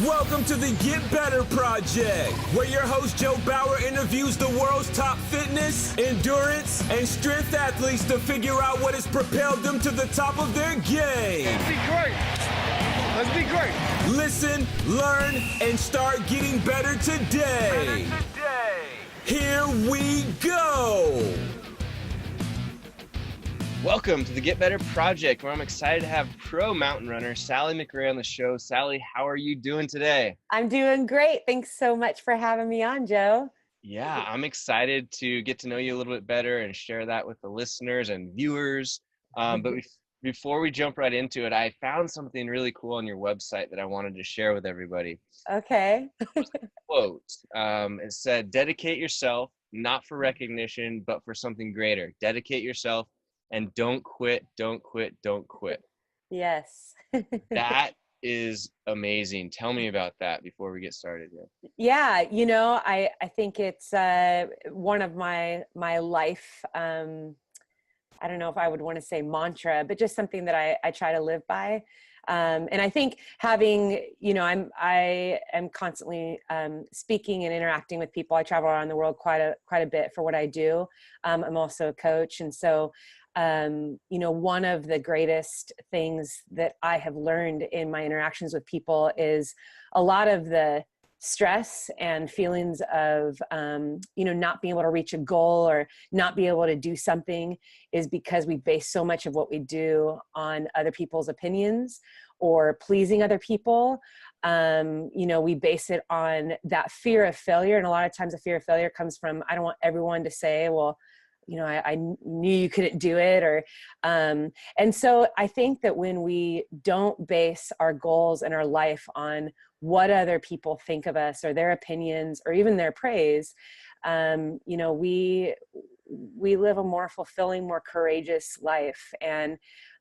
Welcome to the Get Better Project, where your host Joe Bauer interviews the world's top fitness, endurance, and strength athletes to figure out what has propelled them to the top of their game. Let's be great. Let's be great. Listen, learn, and start getting better today. Here we go. Welcome to the Get Better Project, where I'm excited to have pro mountain runner Sally McRae on the show. Sally, how are you doing today? I'm doing great. Thanks so much for having me on, Joe. Yeah, I'm excited to get to know you a little bit better and share that with the listeners and viewers. Before we jump right into it, I found something really cool on your website that I wanted to share with everybody. Okay. Quote, it said, dedicate yourself, not for recognition, but for something greater. Dedicate yourself and don't quit, don't quit, don't quit. Yes. That is amazing. Tell me about that before we get started here. Yeah, I think it's one of my life, I don't know if I would want to say mantra, but just something that I try to live by. And I think having, I am constantly speaking and interacting with people. I travel around the world quite a bit for what I do. I'm also a coach. And so, one of the greatest things that I have learned in my interactions with people is a lot of the stress and feelings of, not being able to reach a goal or not be able to do something is because we base so much of what we do on other people's opinions or pleasing other people. We base it on that fear of failure. And a lot of times the fear of failure comes from, I don't want everyone to say, well, I knew you couldn't do it, and so I think that when we don't base our goals and our life on what other people think of us or their opinions or even their praise, we live a more fulfilling, more courageous life. And,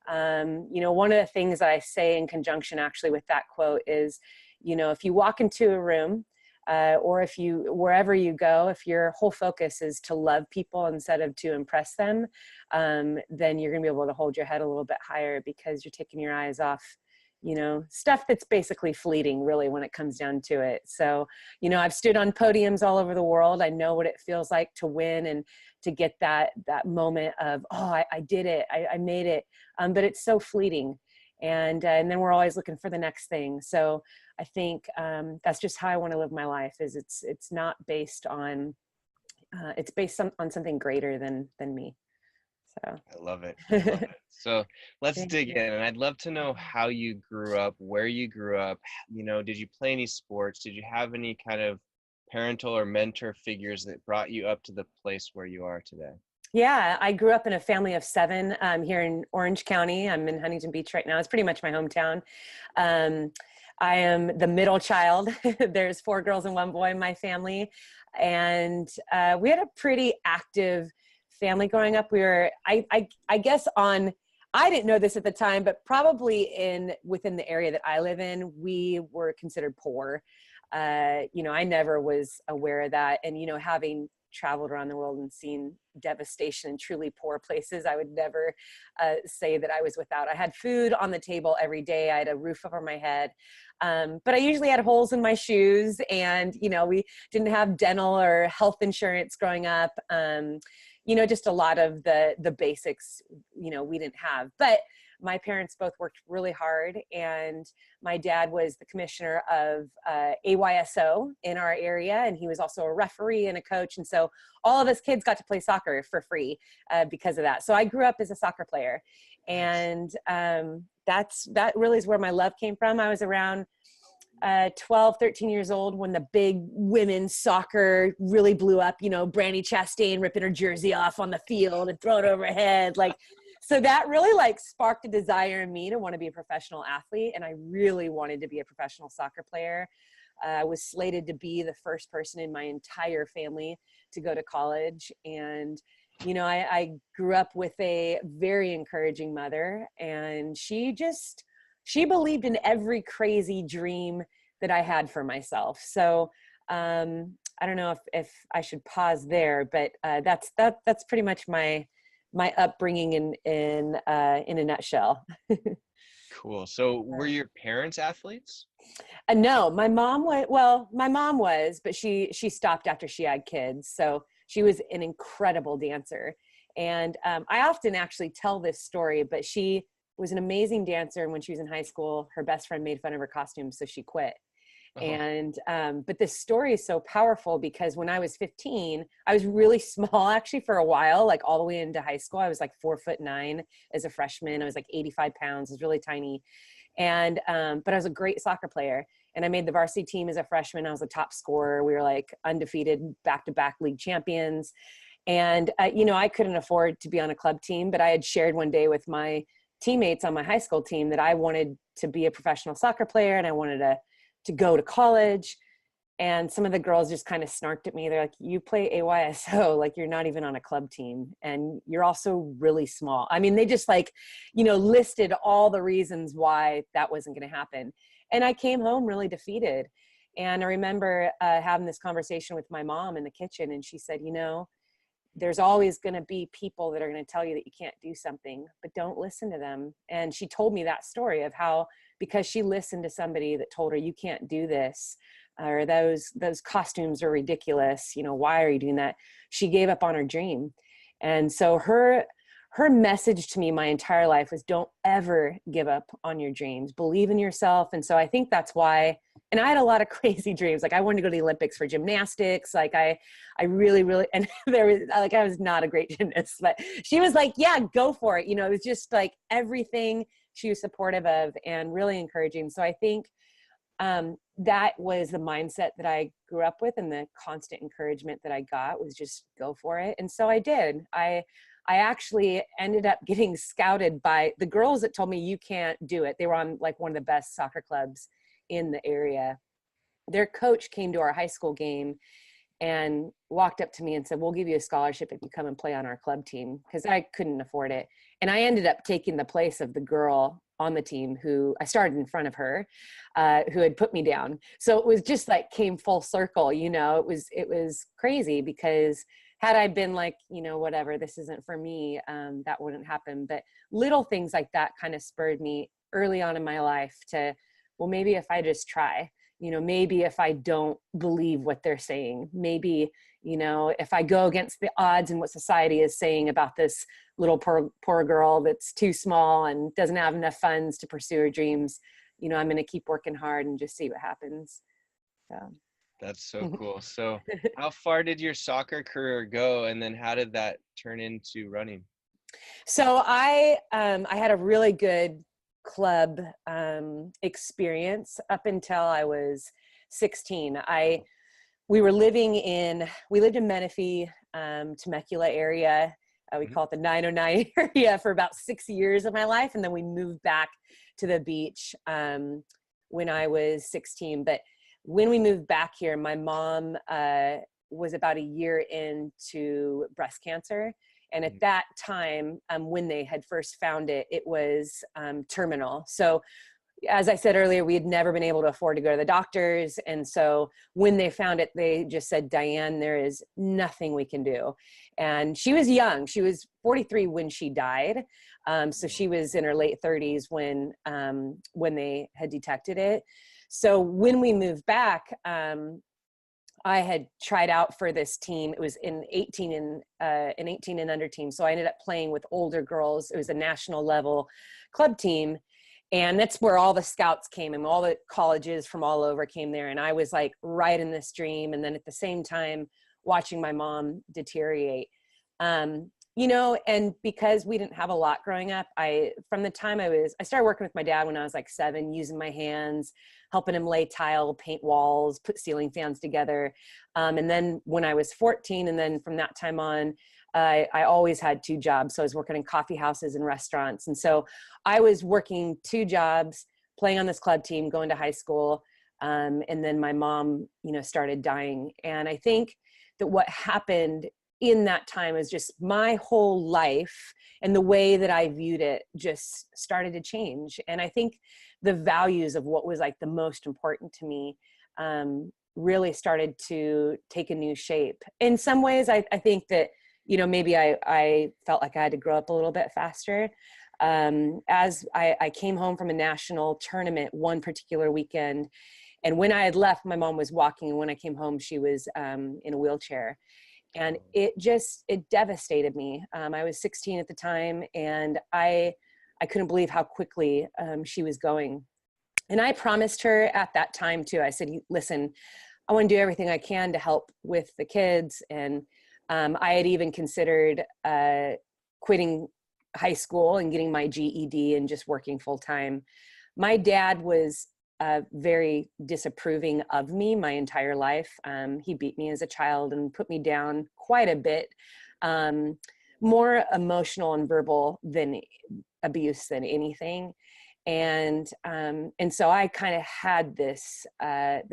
one of the things that I say in conjunction actually with that quote is, if you walk into a room, or wherever you go, if your whole focus is to love people instead of to impress them, then you're going to be able to hold your head a little bit higher because you're taking your eyes off, stuff that's basically fleeting really when it comes down to it. So, I've stood on podiums all over the world. I know what it feels like to win and to get that moment of, oh, I did it. I made it. But it's so fleeting. And then we're always looking for the next thing. So I think that's just how I want to live my life. Is it's not based on, it's based on something greater than me. So I love it. I love it. So let's dig in. And I'd love to know how you grew up, where you grew up. Did you play any sports? Did you have any kind of parental or mentor figures that brought you up to the place where you are today? Yeah, I grew up in a family of 7 here in Orange County. I'm in Huntington Beach right now. It's pretty much my hometown. I am the middle child. There's 4 girls and 1 boy in my family. And we had a pretty active family growing up. We were, I guess I didn't know this at the time, but probably within the area that I live in, we were considered poor. I never was aware of that. And, having traveled around the world and seen devastation in truly poor places, I would never say that I was without. I had food on the table every day. I had a roof over my head. But I usually had holes in my shoes, and, we didn't have dental or health insurance growing up. Just a lot of the basics, we didn't have. But my parents both worked really hard, and my dad was the commissioner of AYSO in our area, and he was also a referee and a coach. And so all of us kids got to play soccer for free because of that. So I grew up as a soccer player, and that really is where my love came from. I was around 12, 13 years old when the big women's soccer really blew up, Brandy Chastain ripping her jersey off on the field and throwing it over her head. So that really sparked a desire in me to want to be a professional athlete. And I really wanted to be a professional soccer player. I was slated to be the first person in my entire family to go to college. And, I grew up with a very encouraging mother, and she believed in every crazy dream that I had for myself. So I don't know if I should pause there, but that's pretty much my upbringing in a nutshell. Cool. So were your parents athletes? No, my mom was, well, my mom was, but she stopped after she had kids. So she was an incredible dancer. And I often actually tell this story, but she was an amazing dancer. And when she was in high school, her best friend made fun of her costume, so she quit. Oh, And but this story is so powerful because when I was 15, I was really small actually for a while, like all the way into high school. I was like 4'9" as a freshman. I was like 85 pounds. I was really tiny. And but I was a great soccer player, and I made the varsity team as a freshman. I was a top scorer. We were like undefeated, back-to-back league champions. And you know, I couldn't afford to be on a club team, but I had shared one day with my teammates on my high school team that I wanted to be a professional soccer player and I wanted to go to college. And some of the girls just kind of snarked at me. They're like, you play AYSO, like you're not even on a club team. And you're also really small. I mean, they just like, you know, listed all the reasons why that wasn't going to happen. And I came home really defeated. And I remember having this conversation with my mom in the kitchen. And she said, you know, there's always going to be people that are going to tell you that you can't do something, but don't listen to them. And she told me that story of how, because she listened to somebody that told her, you can't do this, or those costumes are ridiculous. You know, why are you doing that? She gave up on her dream. And so her message to me my entire life was, don't ever give up on your dreams, believe in yourself. And so I think that's why, and I had a lot of crazy dreams. Like I wanted to go to the Olympics for gymnastics. Like I really, and there was like, I was not a great gymnast, but she was like, yeah, go for it. You know, it was just like everything she was supportive of and really encouraging. So I think that was the mindset that I grew up with, and the constant encouragement that I got was just go for it. And so I did. I actually ended up getting scouted by the girls that told me you can't do it. They were on like one of the best soccer clubs in the area. Their coach came to our high school game and walked up to me and said, we'll give you a scholarship if you come and play on our club team, because I couldn't afford it. And I ended up taking the place of the girl on the team who I started in front of her, who had put me down. So it was just like came full circle, you know. It was crazy, because had I been like, you know, whatever, this isn't for me, that wouldn't happen. But little things like that kind of spurred me early on in my life to, well, maybe if I just try, you know, maybe if I don't believe what they're saying, maybe, you know, if I go against the odds and what society is saying about this little poor girl that's too small and doesn't have enough funds to pursue her dreams, you know, I'm going to keep working hard and just see what happens. So. That's so cool. So how far did your soccer career go, and then how did that turn into running? So I had a really good club experience up until I was 16. We lived in Menifee, Temecula area. We call it the 909 area for about 6 years of my life. And then we moved back to the beach when I was 16. But when we moved back here, my mom was about a year into breast cancer. And at that time, when they had first found it, it was terminal. So as I said earlier, we had never been able to afford to go to the doctors. And so when they found it, they just said, Diane, there is nothing we can do. And she was young. She was 43 when she died. So she was in her late 30s when they had detected it. So when we moved back, I had tried out for this team. It was an 18 and under team. So I ended up playing with older girls. It was a national level club team. And that's where all the scouts came and all the colleges from all over came there. And I was like right in this dream. And then at the same time, watching my mom deteriorate. You know, and because we didn't have a lot growing up, from the time I started working with my dad when I was like 7, using my hands, helping him lay tile, paint walls, put ceiling fans together. And then when I was 14, and then from that time on, I always had 2 jobs. So I was working in coffee houses and restaurants. And so I was working 2 jobs, playing on this club team, going to high school. And then my mom, you know, started dying. And I think that what happened in that time is just my whole life and the way that I viewed it just started to change. And I think the values of what was like the most important to me really started to take a new shape. In some ways, I think that, you know, maybe I felt like I had to grow up a little bit faster. as I came home from a national tournament one particular weekend, and when I had left, my mom was walking, and when I came home, she was in a wheelchair. And it devastated me. I was 16 at the time, and I couldn't believe how quickly she was going. And I promised her at that time too. I said, listen, I want to do everything I can to help with the kids. And I had even considered quitting high school and getting my GED and just working full time. My dad was very disapproving of me my entire life. He beat me as a child and put me down quite a bit, more emotional and verbal than abuse than anything. And so I kind of had this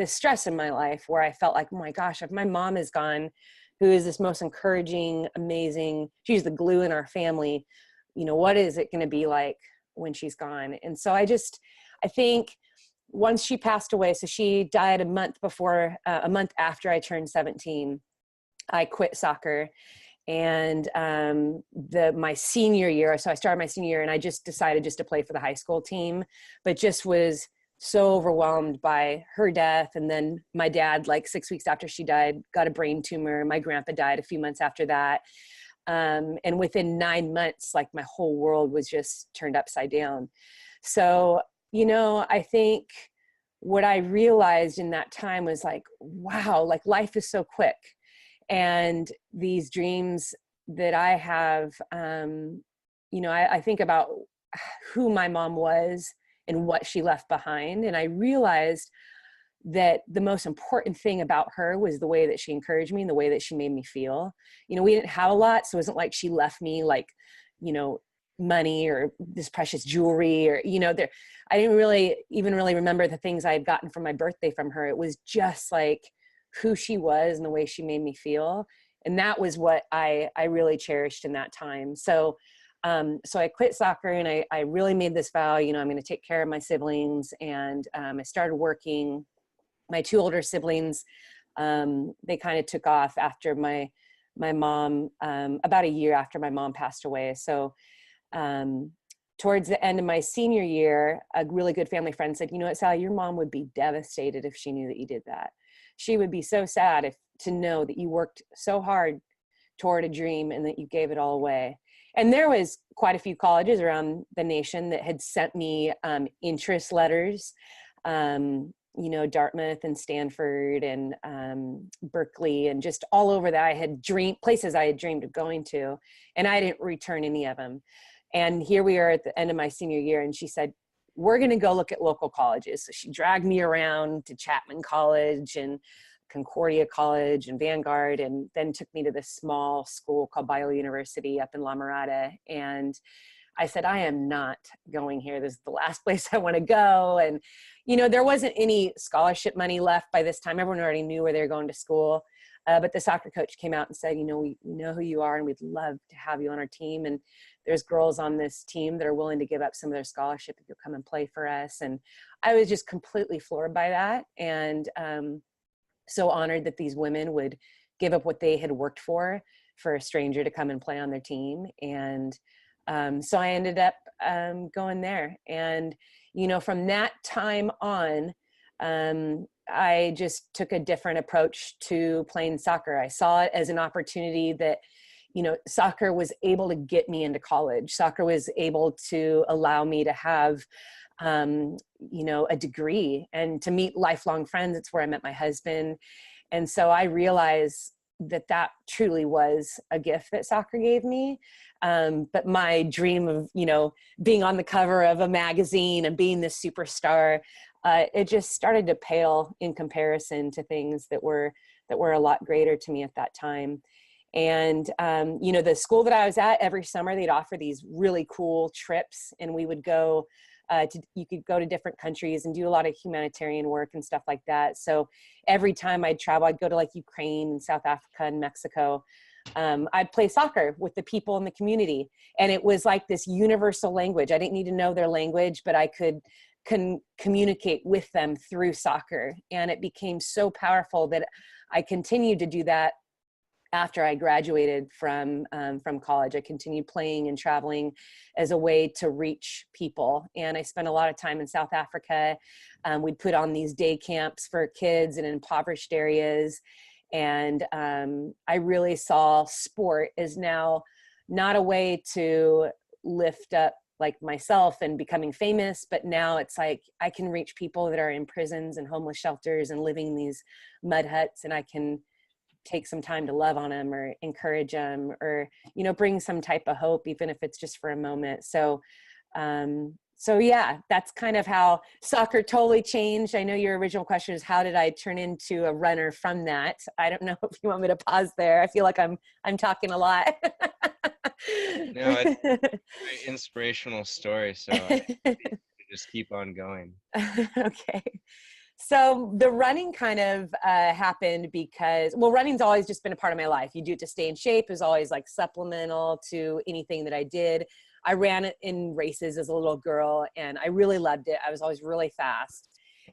stress in my life where I felt like, oh my gosh, if my mom is gone, who is this most encouraging, amazing, she's the glue in our family, what is it going to be like when she's gone? And so I think once she passed away, so she died a month after I turned 17, I quit soccer. And my senior year, so I started my senior year, and I just decided just to play for the high school team, but just was so overwhelmed by her death. And then my dad, like 6 weeks after she died, got a brain tumor. My grandpa died a few months after that. And within 9 months, like my whole world was just turned upside down. So, I think what I realized in that time was like, wow, like life is so quick. And these dreams that I have, I think about who my mom was and what she left behind. And I realized that the most important thing about her was the way that she encouraged me and the way that she made me feel. We didn't have a lot, so it wasn't like she left me like, money or this precious jewelry or, I didn't really remember the things I had gotten for my birthday from her. It was just like who she was and the way she made me feel. And that was what I really cherished in that time. So I quit soccer, and I really made this vow, I'm going to take care of my siblings. And I started working. My two older siblings, they kind of took off after my mom, about a year after my mom passed away. So towards the end of my senior year, a really good family friend said, you know what, Sally, your mom would be devastated if she knew that you did that. She would be so sad to know that you worked so hard toward a dream and that you gave it all away. And there was quite a few colleges around the nation that had sent me interest letters, Dartmouth and Stanford and Berkeley and just all over that I had places I had dreamed of going to, and I didn't return any of them. And here we are at the end of my senior year, and she said, we're going to go look at local colleges. So she dragged me around to Chapman College and Concordia College and Vanguard, and then took me to this small school called Biola University up in La Mirada. And I said, I am not going here. This is the last place I want to go. And, there wasn't any scholarship money left by this time. Everyone already knew where they were going to school. But the soccer coach came out and said, we know who you are, and we'd love to have you on our team. And there's girls on this team that are willing to give up some of their scholarship if you'll come and play for us. And I was just completely floored by that. And so honored that these women would give up what they had worked for a stranger to come and play on their team. And so I ended up going there. And, from that time on, I just took a different approach to playing soccer. I saw it as an opportunity that, soccer was able to get me into college. Soccer was able to allow me to have, a degree and to meet lifelong friends. It's where I met my husband. And so I realized that truly was a gift that soccer gave me. But my dream of, being on the cover of a magazine and being this superstar, it just started to pale in comparison to things that were a lot greater to me at that time. And, the school that I was at, every summer they'd offer these really cool trips, and we would go you could go to different countries and do a lot of humanitarian work and stuff like that. So every time I'd travel, I'd go to like Ukraine and South Africa and Mexico. I'd play soccer with the people in the community. And it was like this universal language. I didn't need to know their language, but I could communicate with them through soccer. And it became so powerful that I continued to do that after I graduated from college. I continued playing and traveling as a way to reach people. And I spent a lot of time in South Africa. We'd put on these day camps for kids in impoverished areas. And I really saw sport as now not a way to lift up like myself and becoming famous, but now it's like I can reach people that are in prisons and homeless shelters and living in these mud huts, and I can take some time to love on them or encourage them, or, you know, bring some type of hope, even if it's just for a moment. So, so yeah, that's kind of how soccer totally changed. I know your original question is, how did I turn into a runner from that? I don't know if you want me to pause there. I feel like I'm talking a lot. No, it's a very inspirational story. So I just keep on going. Okay. So the running kind of happened because, well, running's always just been a part of my life. You do it to stay in shape. It was always like supplemental to anything that I did. I ran it in races as a little girl and I really loved it. I was always really fast.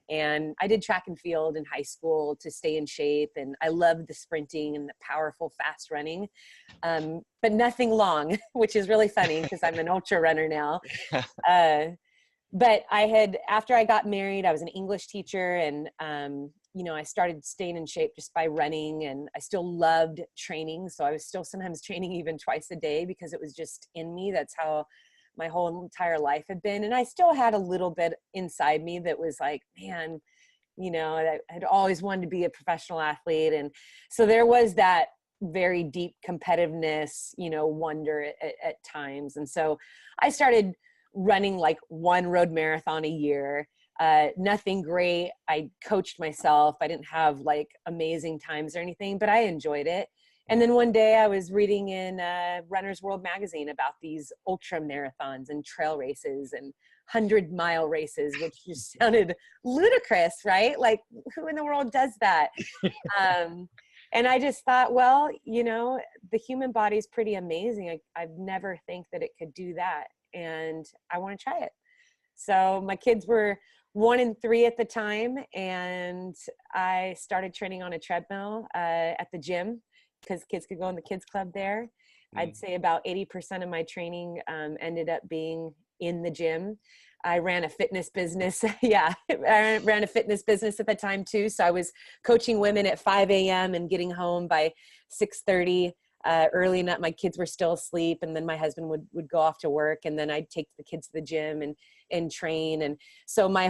And I did track and field in high school to stay in shape. And I loved the sprinting and the powerful, fast running, but nothing long, which is really funny because I'm an ultra runner now. But after I got married, I was an English teacher, and, you know, I started staying in shape just by running, and I still loved training. So I was still sometimes training even twice a day because it was just in me. That's how my whole entire life had been. And I still had a little bit inside me that was like, man, you know, I'd always wanted to be a professional athlete. And so there was that very deep competitiveness, you know, wonder at times. And so I started running like one road marathon a year, nothing great. I coached myself. I didn't have like amazing times or anything, but I enjoyed it. And then one day I was reading in Runner's World magazine about these ultra marathons and trail races and 100-mile races, which just sounded ludicrous, right? Like, who in the world does that? And I just thought, well, you know, the human body is pretty amazing. I've never think that it could do that. And I want to try it. So my kids were 1 and 3 at the time. And I started training on a treadmill at the gym because kids could go in the kids club there. I'd say about 80% of my training ended up being in the gym. I ran a fitness business. Yeah, I ran a fitness business at the time too. So I was coaching women at 5 a.m. and getting home by 6:30. Early enough, my kids were still asleep, and then my husband would go off to work, and then I'd take the kids to the gym and train. And so my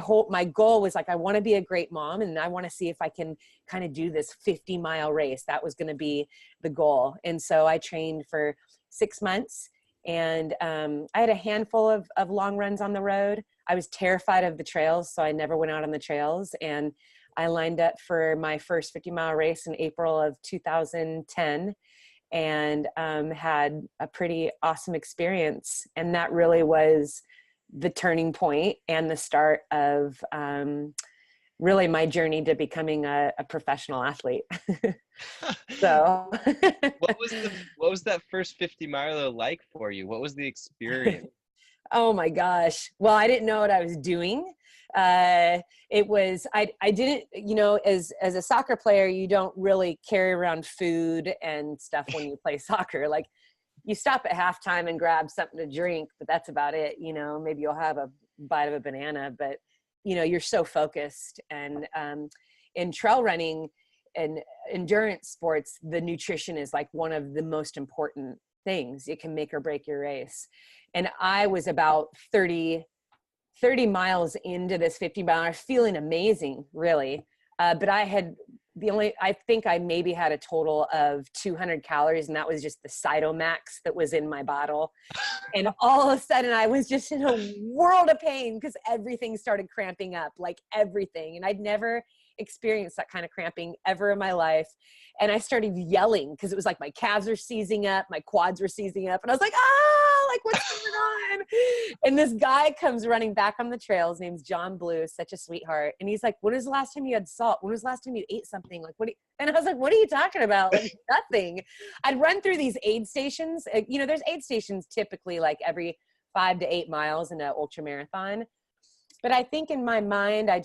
goal was like, I want to be a great mom, and I want to see if I can kind of do this 50-mile race. That was going to be the goal. And so I trained for 6 months, and I had a handful of long runs on the road. I was terrified of the trails, so I never went out on the trails. And I lined up for my first 50-mile race in April of 2010. And had a pretty awesome experience. And that really was the turning point and the start of really my journey to becoming a professional athlete. So what was that first 50-miler like for you? What was the experience? Oh my gosh. Well, I didn't know what I was doing. It was, I didn't, you know, as a soccer player, you don't really carry around food and stuff when you play soccer. Like, you stop at halftime and grab something to drink, but that's about it. You know, maybe you'll have a bite of a banana, but you know, you're so focused. And in trail running and endurance sports, the nutrition is like one of the most important things. It can make or break your race. And I was about 30 miles into this 50-mile, feeling amazing, really. But I think I maybe had a total of 200 calories, and that was just the Cytomax that was in my bottle. And all of a sudden I was just in a world of pain because everything started cramping up, like everything. And I'd never experienced that kind of cramping ever in my life. And I started yelling because it was like my calves are seizing up, my quads were seizing up. And I was like, like, what's going on? And this guy comes running back on the trail. His name's John Blue, such a sweetheart. And he's like, when was the last time you had salt? When was the last time you ate something? Like, and I was like, what are you talking about? Like, nothing. I'd run through these aid stations. You know, there's aid stations typically like every 5 to 8 miles in an ultra marathon. But I think in my mind, I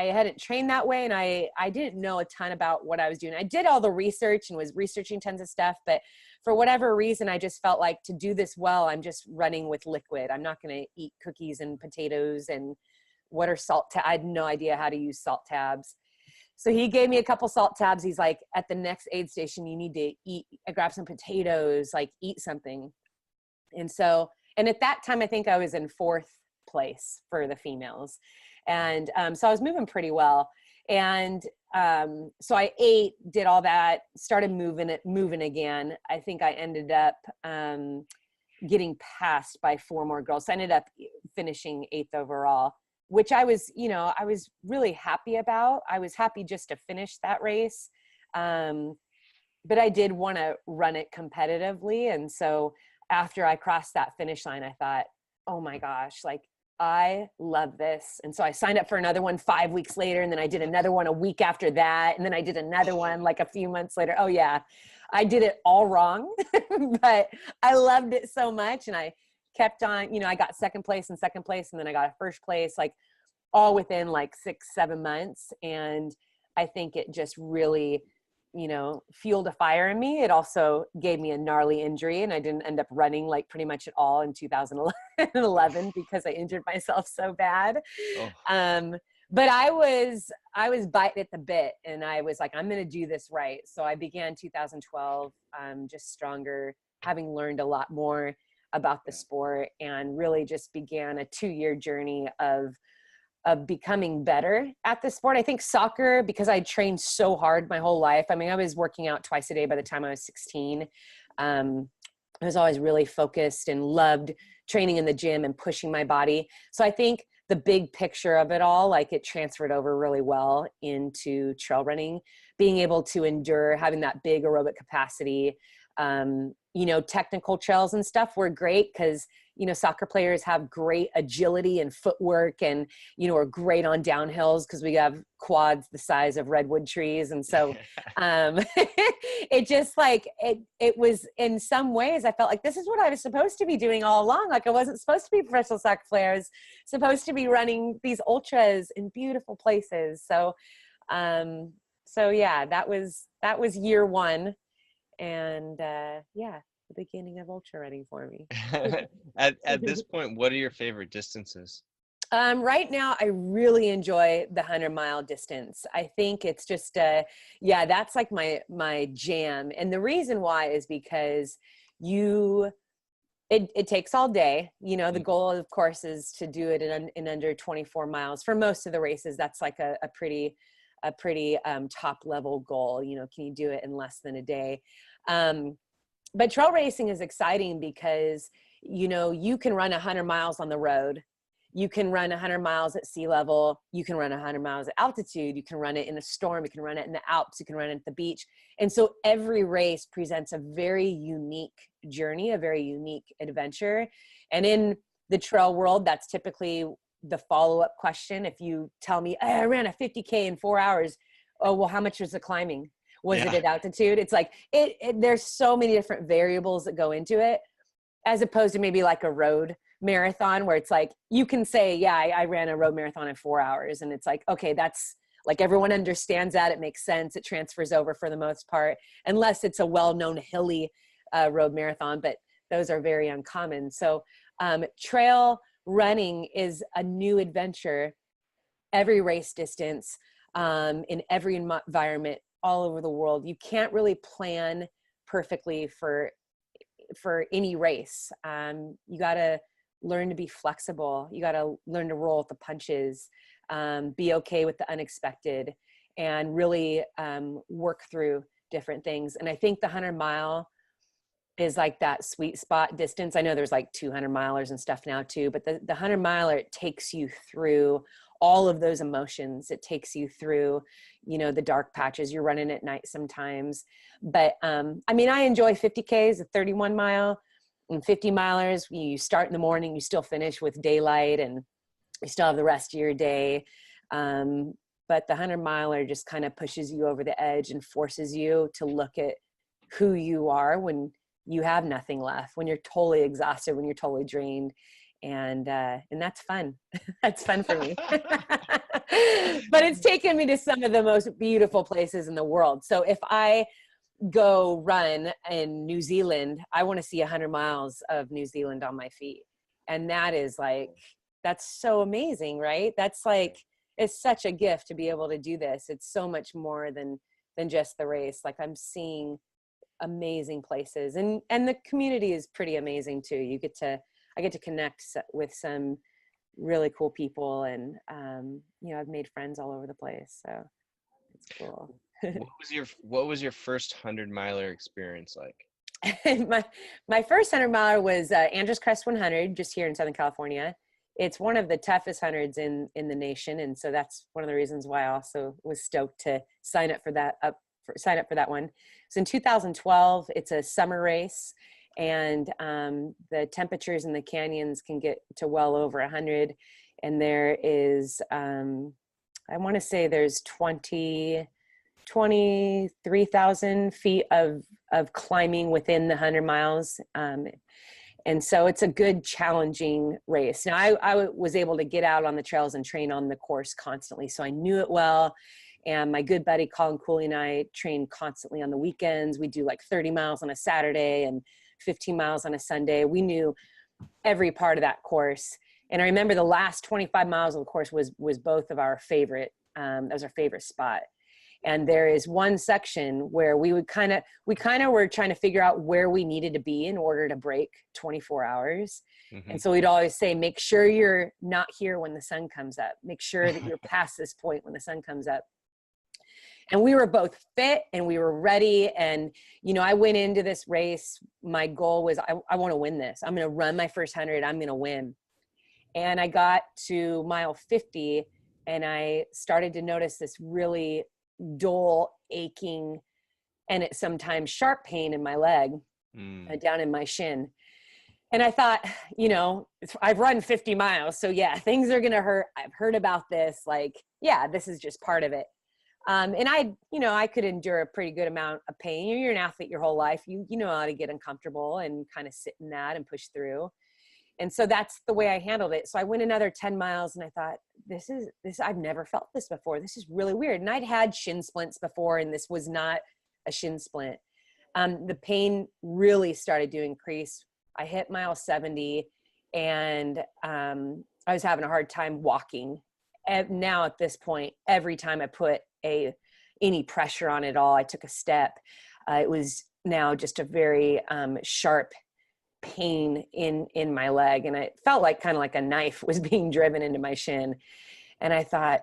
hadn't trained that way, and I didn't know a ton about what I was doing. I did all the research and was researching tons of stuff, but for whatever reason, I just felt like to do this well, I'm just running with liquid. I'm not going to eat cookies and potatoes and what are salt tabs. I had no idea how to use salt tabs. So he gave me a couple salt tabs. He's like, at the next aid station, you need to eat, grab some potatoes, like eat something. And so, and at that time, I think I was in 4th place for the females. And so I was moving pretty well. And so I ate, did all that, started moving again. I think I ended up getting passed by 4 more girls. So I ended up finishing 8th overall, which I was, you know, I was really happy about. I was happy just to finish that race. But I did want to run it competitively. And so after I crossed that finish line, I thought, oh my gosh, like, I love this. And so I signed up for another one 5 weeks later. And then I did another one a week after that. And then I did another one like a few months later. Oh yeah, I did it all wrong, but I loved it so much. And I kept on, you know, I got 2nd place and 2nd place. And then I got a 1st place, like all within like 6-7 months. And I think it just really, you know, fueled a fire in me. It also gave me a gnarly injury, and I didn't end up running like pretty much at all in 2011 because I injured myself so bad. Oh. But I was biting at the bit, and I was like, I'm going to do this right. So I began 2012, just stronger, having learned a lot more about the sport, and really just began a 2-year journey of becoming better at the sport. I think soccer, because I trained so hard my whole life. I mean, I was working out twice a day by the time I was 16. I was always really focused and loved training in the gym and pushing my body. So I think the big picture of it all, like it transferred over really well into trail running, being able to endure, having that big aerobic capacity. You know, technical trails and stuff were great because, you know, soccer players have great agility and footwork, and, you know, are great on downhills because we have quads the size of redwood trees. And so it just like, it was, in some ways I felt like this is what I was supposed to be doing all along. Like I wasn't supposed to be a professional soccer player. I was supposed to be running these ultras in beautiful places. So, so yeah, that was year 1. And yeah, the beginning of ultra running for me. At this point, what are your favorite distances? Right now, I really enjoy the 100-mile distance. I think it's just, yeah, that's like my jam. And the reason why is because it takes all day. You know, the goal, of course, is to do it in under 24 miles. For most of the races, that's like a pretty top level goal. You know, can you do it in less than a day? But trail racing is exciting because, you know, you can run 100 miles on the road. You can run 100 miles at sea level. You can run 100 miles at altitude. You can run it in a storm. You can run it in the Alps. You can run it at the beach. And so every race presents a very unique journey, a very unique adventure. And in the trail world, that's typically the follow-up question. If you tell me, I ran a 50K in 4 hours. Oh, well, how much was the climbing? Was it at altitude? It's like, there's so many different variables that go into it, as opposed to maybe like a road marathon where it's like, you can say, yeah, I ran a road marathon in 4 hours. And it's like, okay, that's like, everyone understands that. It makes sense. It transfers over for the most part, unless it's a well-known hilly road marathon, but those are very uncommon. So trail running is a new adventure, every race distance, in every environment, all over the world. You can't really plan perfectly for any race. You got to learn to be flexible. You got to learn to roll with the punches, be okay with the unexpected, and really work through different things. And I think the 100-mile is like that sweet spot distance. I know there's like 200 milers and stuff now too, but the 100-miler, it takes you through all of those emotions. It takes you through, you know, the dark patches. You're running at night sometimes. But I mean, I enjoy 50Ks, a 31-mile, and 50 milers. You start in the morning, you still finish with daylight, and you still have the rest of your day. But the 100-miler just kind of pushes you over the edge and forces you to look at who you are when you have nothing left, when you're totally exhausted, when you're totally drained. And that's fun. That's fun for me. But it's taken me to some of the most beautiful places in the world. So if I go run in New Zealand, I want to see 100 miles of New Zealand on my feet. And that is like, that's so amazing, right? That's like, it's such a gift to be able to do this. It's so much more than just the race. Like I'm seeing amazing places, and the community is pretty amazing too. I get to connect with some really cool people, and I've made friends all over the place, so it's cool. What was your first 100-miler experience like? my first 100-miler was Andrews Crest 100, just here in Southern California. It's one of the toughest hundreds in the nation, and so that's one of the reasons why I also was stoked to sign up for that one. So in 2012, it's a summer race, and the temperatures in the canyons can get to well over 100, and there is I want to say there's 23,000 feet of climbing within the 100 miles. And so it's a good challenging race. Now I was able to get out on the trails and train on the course constantly, so I knew it well. And my good buddy Colin Cooley and I train constantly on the weekends. We do like 30 miles on a Saturday and 15 miles on a Sunday. We knew every part of that course. And I remember the last 25 miles of the course was both of our favorite. That was our favorite spot. And there is one section where we kind of were trying to figure out where we needed to be in order to break 24 hours. Mm-hmm. And so we'd always say, make sure you're not here when the sun comes up. Make sure that you're past this point when the sun comes up. And we were both fit and we were ready. And, I went into this race. My goal was, I want to win this. I'm going to run my first 100. I'm going to win. And I got to mile 50 and I started to notice this really dull, aching, and at sometimes sharp pain in my leg, down in my shin. And I thought, I've run 50 miles. So yeah, things are going to hurt. I've heard about this. Like, yeah, this is just part of it. And I could endure a pretty good amount of pain. You're an athlete your whole life. You know how to get uncomfortable and kind of sit in that and push through. And so that's the way I handled it. So I went another 10 miles and I thought, this, I've never felt this before. This is really weird. And I'd had shin splints before, and this was not a shin splint. The pain really started to increase. I hit mile 70 and I was having a hard time walking. And now at this point, every time I put any pressure on it all, I took a step. It was now just a very sharp pain in my leg, and it felt like kind of like a knife was being driven into my shin. And I thought,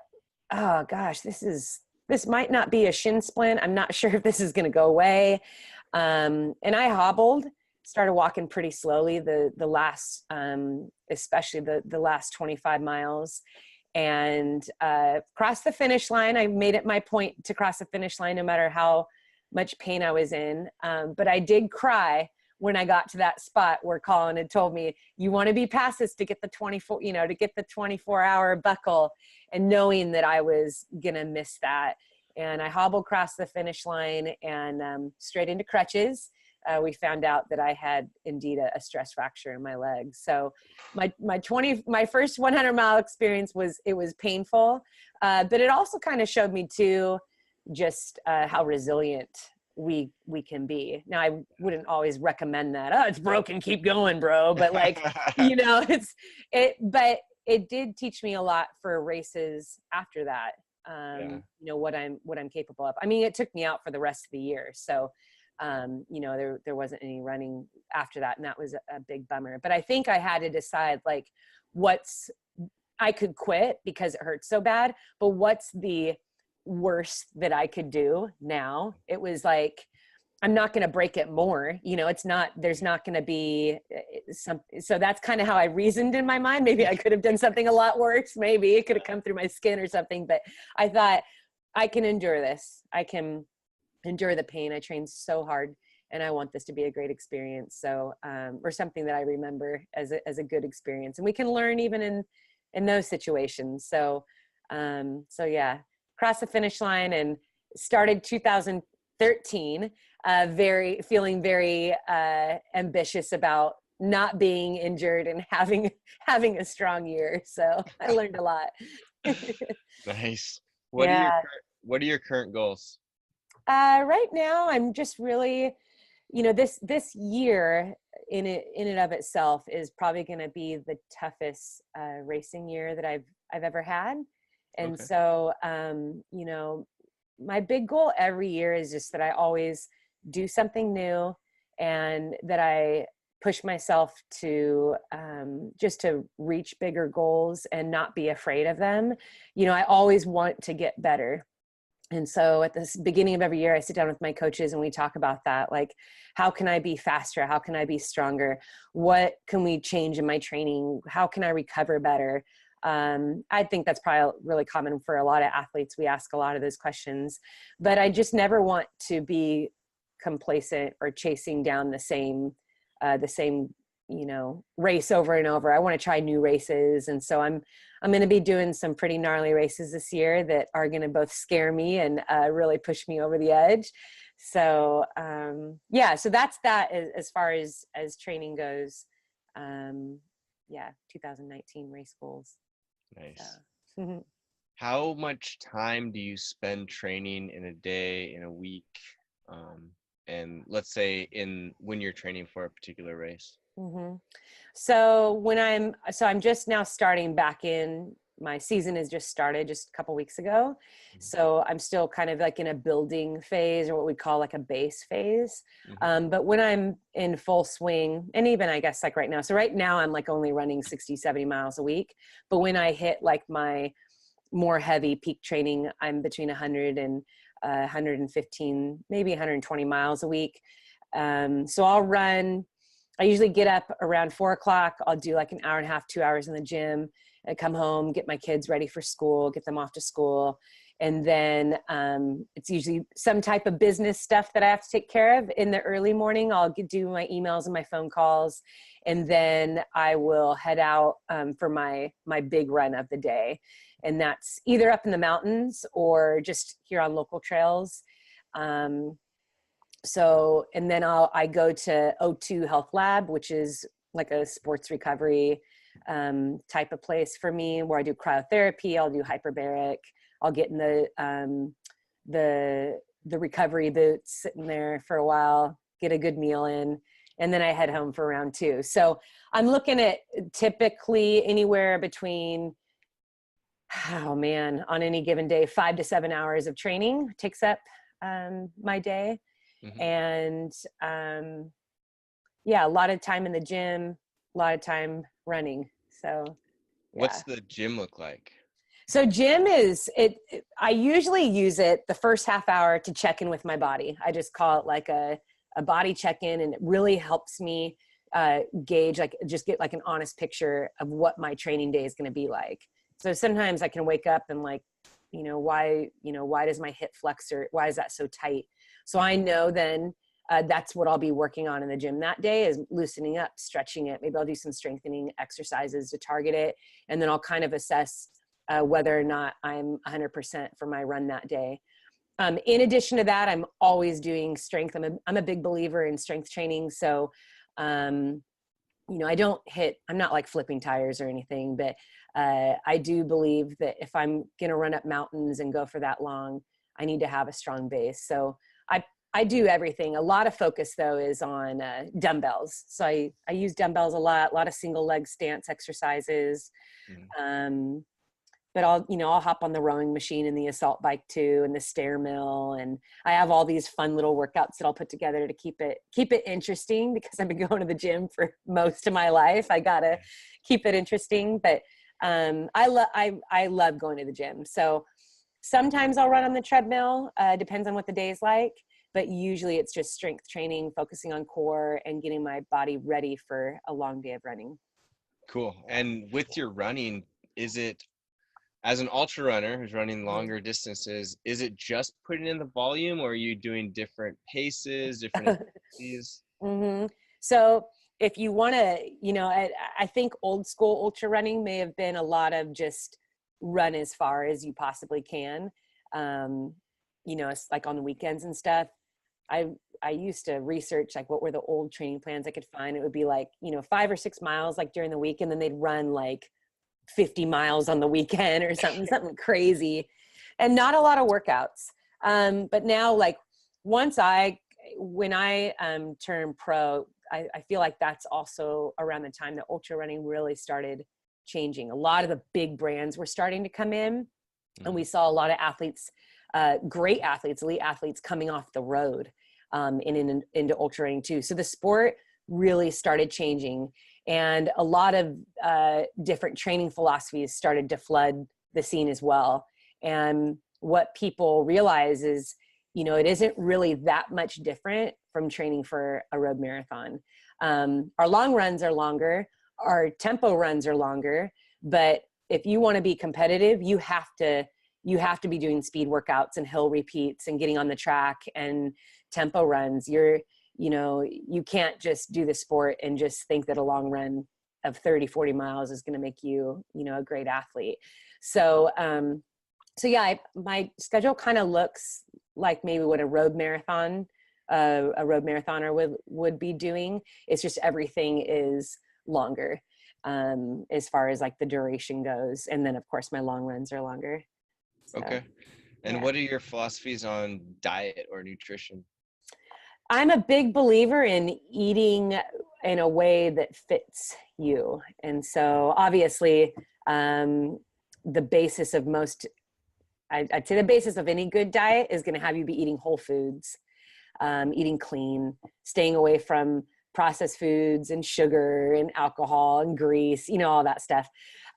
oh gosh, this might not be a shin splint. I'm not sure if this is going to go away. And I hobbled, started walking pretty slowly the last, especially the last 25 miles, and crossed the finish line. I made it my point to cross the finish line no matter how much pain I was in. But I did cry when I got to that spot where Colin had told me, you want to be past this to get the 24-hour buckle, and knowing that I was going to miss that. And I hobbled across the finish line and straight into crutches. We found out that I had indeed a stress fracture in my leg. So my first 100-mile experience was painful, but it also kind of showed me too, just how resilient we can be. Now, I wouldn't always recommend that. Oh, it's broken, keep going, bro. But like, but it did teach me a lot for races after that. What I'm capable of. I mean, it took me out for the rest of the year. So, there wasn't any running after that. And that was a big bummer. But I think I had to decide like I could quit because it hurts so bad, but what's the worst that I could do now? It was like, I'm not going to break it more. There's not going to be so that's kind of how I reasoned in my mind. Maybe I could have done something a lot worse. Maybe it could have come through my skin or something, but I thought I can endure this. I can endure the pain. I trained so hard and I want this to be a great experience. So, or something that I remember as a good experience, and we can learn even in those situations. So yeah, crossed the finish line and started 2013, feeling very ambitious about not being injured and having a strong year. So I learned a lot. Nice. Yeah. What are your current goals? Right now, I'm just really, this year in and of itself is probably going to be the toughest racing year that I've ever had, and Okay. so my big goal every year is just that I always do something new, and that I push myself to just to reach bigger goals and not be afraid of them. I always want to get better. And so at the beginning of every year, I sit down with my coaches and we talk about that. Like, how can I be faster? How can I be stronger? What can we change in my training? How can I recover better? I think that's probably really common for a lot of athletes. We ask a lot of those questions, but I just never want to be complacent or chasing down the same, race over and over. I want to try new races. And so I'm going to be doing some pretty gnarly races this year that are going to both scare me and really push me over the edge. So so that's that as far as training goes. 2019 race goals. Nice. So. How much time do you spend training in a day, in a week? And let's say when you're training for a particular race? Mm-hmm. So I'm just now starting back in. My season has just started just a couple weeks ago. So I'm still kind of like in a building phase, or what we call like a base phase. But when I'm in full swing, and even I guess like right now, so right now I'm like only running 60, 70 miles a week. But when I hit like my more heavy peak training, I'm between 100 and 115, maybe 120 miles a week. So I usually get up around 4:00. I'll do like an hour and a half, 2 hours in the gym, and come home, get my kids ready for school, get them off to school. And then it's usually some type of business stuff that I have to take care of in the early morning. I'll do my emails and my phone calls. And then I will head out for my big run of the day. And that's either up in the mountains or just here on local trails. And then I go to O2 Health Lab, which is like a sports recovery type of place for me, where I do cryotherapy. I'll do hyperbaric. I'll get in the recovery boots, sitting there for a while, get a good meal in, and then I head home for round 2. So I'm looking at typically anywhere between, on any given day, 5 to 7 hours of training takes up my day. And a lot of time in the gym, a lot of time running. So What's the gym look like? So gym I usually use it the first half hour to check in with my body. I just call it like a body check-in, and it really helps me gauge, like just get like an honest picture of what my training day is going to be like. So sometimes I can wake up and like, why does my hip flexor, why is that so tight? So I know then that's what I'll be working on in the gym that day, is loosening up, stretching it. Maybe I'll do some strengthening exercises to target it. And then I'll kind of assess whether or not I'm 100% for my run that day. In addition to that, I'm always doing strength. I'm a big believer in strength training. So, I'm not like flipping tires or anything, but I do believe that if I'm going to run up mountains and go for that long, I need to have a strong base. So I do everything. A lot of focus though is on dumbbells. So I use dumbbells a lot of single leg stance exercises. But I'll hop on the rowing machine and the assault bike too, and the stair mill. And I have all these fun little workouts that I'll put together to keep it interesting, because I've been going to the gym for most of my life. I gotta keep it interesting, but I love going to the gym. So sometimes I'll run on the treadmill, depends on what the day is like, but usually it's just strength training, focusing on core and getting my body ready for a long day of running. Cool. And with your running, is it, as an ultra runner who's running longer distances, is it just putting in the volume, or are you doing different paces, different intensities? So if you want to, I think old school ultra running may have been a lot of just run as far as you possibly can. It's like on the weekends and stuff. I used to research like what were the old training plans I could find. It would be like, 5 or 6 miles like during the week, and then they'd run like 50 miles on the weekend or something crazy, and not a lot of workouts. But now, like when I turned pro, I feel like that's also around the time that ultra running really started changing. A lot of the big brands were starting to come in, and we saw a lot of athletes, great athletes, elite athletes coming off the road into ultra running too. So the sport really started changing, and a lot of different training philosophies started to flood the scene as well. And what people realize is, it isn't really that much different from training for a road marathon. Our long runs are longer, our tempo runs are longer, but if you want to be competitive, you have to be doing speed workouts and hill repeats and getting on the track and tempo runs. You can't just do the sport and just think that a long run of 30, 40 miles is going to make you, a great athlete. So yeah, my schedule kind of looks like maybe what a road marathoner would be doing. It's just everything is longer as far as like the duration goes. And then of course my long runs are longer. So, okay. And what are your philosophies on diet or nutrition? I'm a big believer in eating in a way that fits you. And so obviously the basis of I'd say the basis of any good diet is going to have you be eating whole foods, eating clean, staying away from processed foods and sugar and alcohol and grease, all that stuff.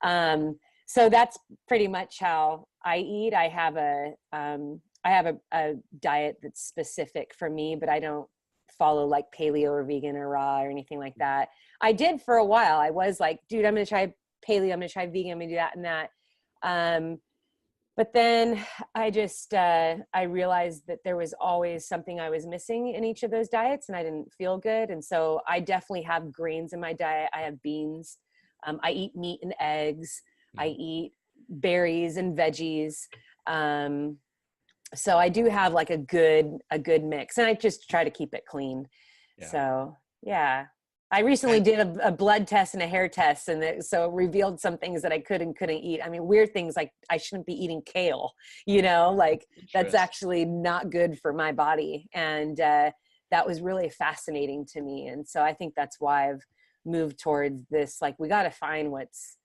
So that's pretty much how I eat. I have a diet that's specific for me, but I don't follow like paleo or vegan or raw or anything like that. I did for a while. I was like, dude, I'm going to try paleo. I'm going to try vegan. I'm going to do that and that. But then I just, I realized that there was always something I was missing in each of those diets, and I didn't feel good. And so I definitely have grains in my diet. I have beans. I eat meat and eggs. I eat berries and veggies. So I do have like a good mix, and I just try to keep it clean. Yeah. So yeah. I recently did a blood test and a hair test, and so it revealed some things that I could and couldn't eat. I mean, weird things like I shouldn't be eating kale, like that's actually not good for my body. And that was really fascinating to me. And so I think that's why I've moved towards this, like, we got to find what's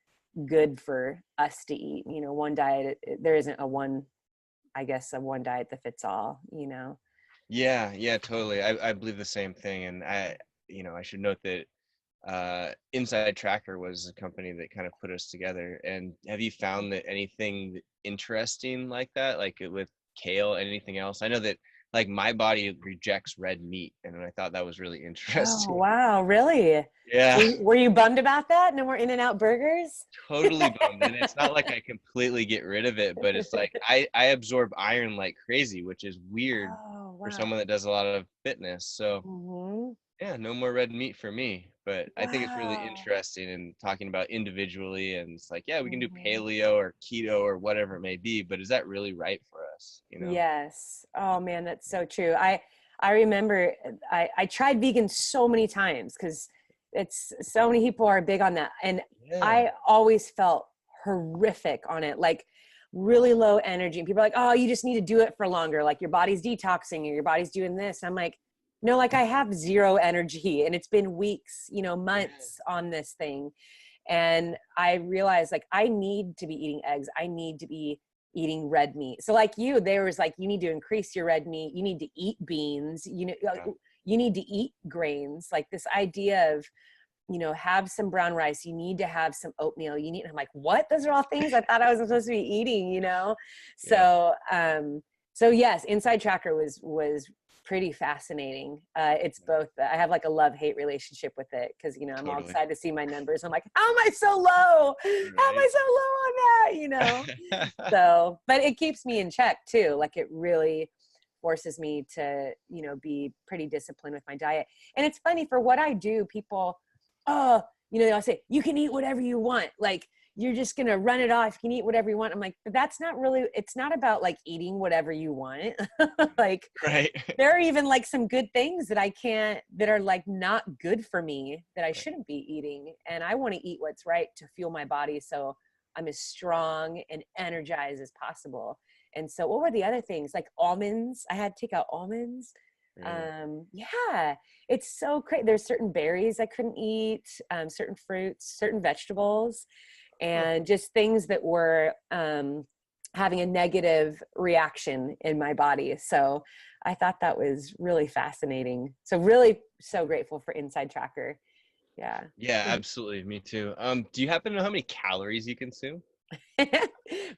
good for us to eat. One diet, there isn't a one diet that fits all, Yeah, totally. I believe the same thing. And I should note that Inside Tracker was a company that kind of put us together. And have you found that anything interesting like that, like with kale, anything else? I know that like my body rejects red meat, and I thought that was really interesting. Oh, wow. Really? Yeah. Were you bummed about that? No more In-N-Out burgers? Totally bummed. And it's not like I completely get rid of it, but it's like I absorb iron like crazy, which is weird for someone that does a lot of fitness. So yeah, no more red meat for me. But I think it's really interesting in talking about individually, and it's like, yeah, we can do paleo or keto or whatever it may be, but is that really right for us? Yes. Oh man, that's so true. I remember I tried vegan so many times because it's so many people are big on that. And I always felt horrific on it, like really low energy. And people are like, oh, you just need to do it for longer. Like your body's detoxing or your body's doing this. And I'm like, no, like I have zero energy, and it's been weeks, months on this thing. And I realized like I need to be eating eggs. I need to be eating red meat. So like there was like, you need to increase your red meat. You need to eat beans, you need to eat grains, like this idea of, have some brown rice. You need to have some oatmeal. I'm like, what? Those are all things I thought I wasn't supposed to be eating, So, so yes, Inside Tracker was pretty fascinating. It's both, I have like a love-hate relationship with it because, I'm all excited to see my numbers. I'm like, how am I so low? Right. How am I so low on that? So, but it keeps me in check too. Like it really forces me to, be pretty disciplined with my diet. And it's funny, for what I do, people, they'll say, you can eat whatever you want. Like, you're just going to run it off. You can eat whatever you want. I'm like, but that's not really, it's not about like eating whatever you want. Like, right. There are even like some good things that are like not good for me that I shouldn't be eating. And I want to eat what's right to fuel my body so I'm as strong and energized as possible. And so what were the other things? Like almonds. I had to take out almonds. Really? Yeah, it's so great. There's certain berries I couldn't eat, certain fruits, certain vegetables, and just things that were having a negative reaction in my body. So I thought that was really fascinating. So really so grateful for Inside Tracker. Yeah. Yeah, absolutely. Me too. Do you happen to know how many calories you consume?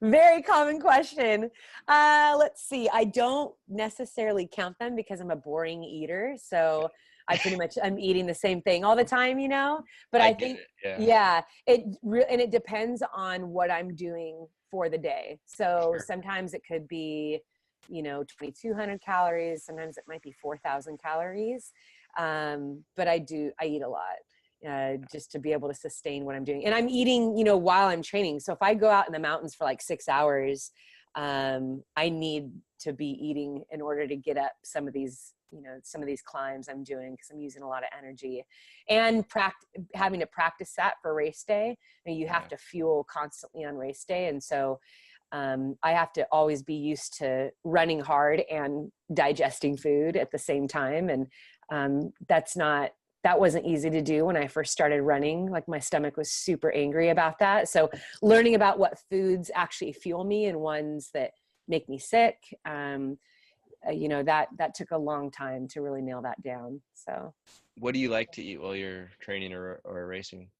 Very common question. Let's see. I don't necessarily count them because I'm a boring eater. So I pretty much, I'm eating the same thing all the time, you know, but I I get think, it. Yeah. yeah, and it depends on what I'm doing for the day. So Sure. sometimes it could be, you know, 2,200 calories. Sometimes it might be 4,000 calories. But I eat a lot. Just to be able to sustain what I'm doing. And I'm eating, you know, while I'm training. So if I go out in the mountains for like 6 hours, I need to be eating in order to get up some of these, you know, some of these climbs I'm doing because I'm using a lot of energy and having to practice that for race day. And you have to fuel constantly on race day. And so I have to always be used to running hard and digesting food at the same time. And that wasn't easy to do when I first started running. Like my stomach was super angry about that. So learning about what foods actually fuel me and ones that make me sick, you know, that took a long time to really nail that down. So What do you like to eat while you're training or racing?